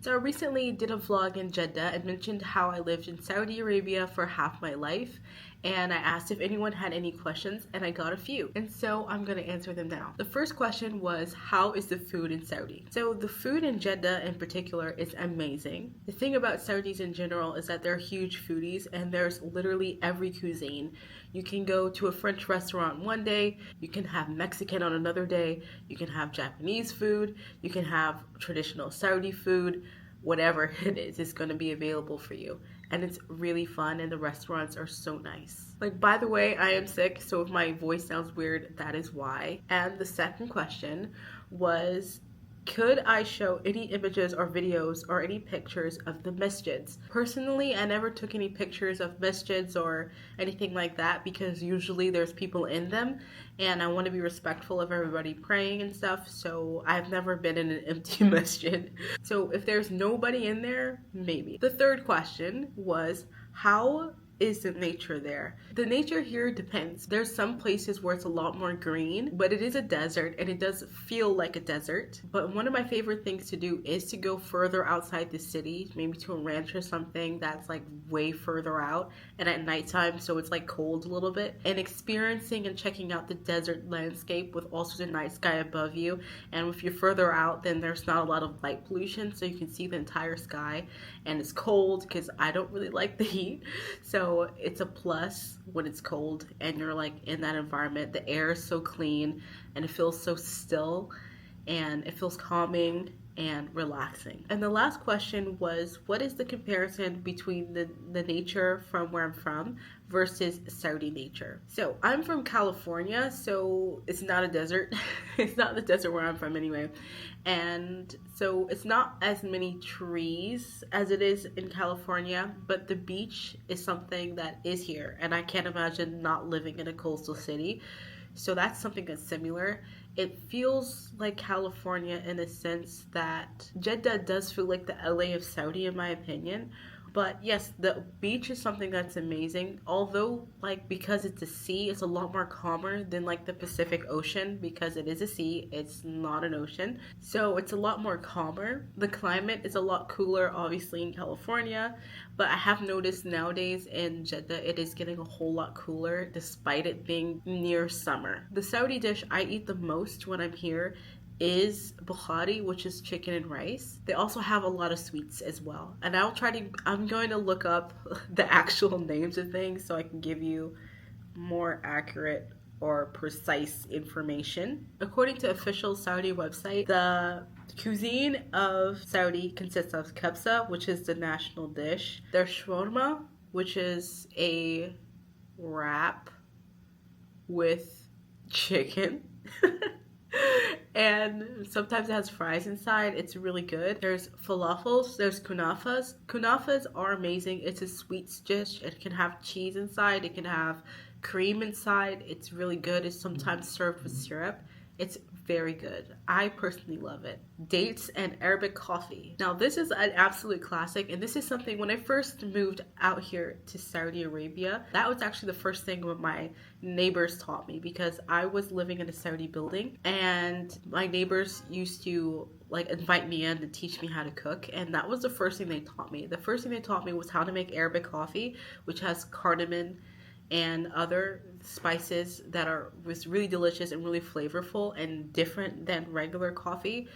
So I recently did a vlog in Jeddah and mentioned how I lived in Saudi Arabia for half my life, and I asked if anyone had any questions, and I got a few. And so I'm going to answer them now. The first question was, how is the food in Saudi? So the food in Jeddah in particular is amazing. The thing about Saudis in general is that they're huge foodies, and there's literally every cuisine. You can go to a French restaurant one day, you can have Mexican on another day, you can have Japanese food, you can have traditional Saudi food. Whatever it is going to be available for you, and it's really fun, and the restaurants are so nice. Like, by the way, I am sick, so if my voice sounds weird, that is why. And the second question was, could I show any images or videos or any pictures of the masjids? Personally, I never took any pictures of masjids or anything like that because usually there's people in them, and I want to be respectful of everybody praying and stuff, so I've never been in an empty masjid. So if there's nobody in there, maybe. The third question was, how is the nature there? The nature here depends. There's some places where it's a lot more green, but it is a desert and it does feel like a desert. But one of my favorite things to do is to go further outside the city, maybe to a ranch or something that's like way further out and at nighttime, so it's like cold a little bit, and experiencing and checking out the desert landscape with also the night sky above you. And if you're further out, then there's not a lot of light pollution, so you can see the entire sky, and it's cold because I don't really like the heat. So it's a plus when it's cold and you're like in that environment. The air is so clean and it feels so still and it feels calming and relaxing. And the last question was, what is the comparison between the nature from where I'm from versus Saudi nature? So I'm from California, so it's not a desert. It's not the desert where I'm from anyway. And so it's not as many trees as it is in California, but the beach is something that is here. And I can't imagine not living in a coastal city. So that's something that's similar. It feels like California in a sense that Jeddah does feel like the LA of Saudi, in my opinion. But yes, the beach is something that's amazing. Although, like, because it's a sea, it's a lot more calmer than like the Pacific Ocean because it is a sea, it's not an ocean. So it's a lot more calmer. The climate is a lot cooler, obviously, in California. But I have noticed nowadays in Jeddah, it is getting a whole lot cooler despite it being near summer. The Saudi dish I eat the most when I'm here is bukhari, which is chicken and rice. They also have a lot of sweets as well. And I'm going to look up the actual names of things so I can give you more accurate or precise information. According to official Saudi website, the cuisine of Saudi consists of kabsa, which is the national dish. There's shawarma, which is a wrap with chicken. And sometimes it has fries inside. It's really good. There's falafels. There's kunafas. Kunafas are amazing. It's a sweet dish. It can have cheese inside. It can have cream inside. It's really good. It's sometimes served with syrup. It's very good. I personally love it. Dates and Arabic coffee. Now this is an absolute classic, and this is something when I first moved out here to Saudi Arabia, that was actually the first thing what my neighbors taught me, because I was living in a Saudi building and my neighbors used to like invite me in to teach me how to cook, and that was the first thing they taught me. The first thing they taught me was how to make Arabic coffee, which has cardamom and other spices that was really delicious and really flavorful and different than regular coffee.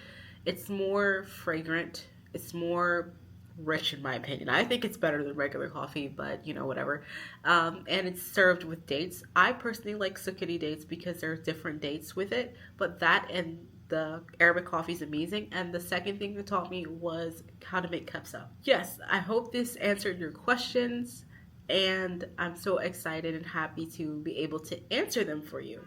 It's more fragrant. It's more rich in my opinion. I think it's better than regular coffee, but you know, whatever. And it's served with dates. I personally like sukari dates because there's different dates with it, but that and the Arabic coffee is amazing. And the second thing they taught me was how to make kabsa. Yes, I hope this answered your questions, and I'm so excited and happy to be able to answer them for you.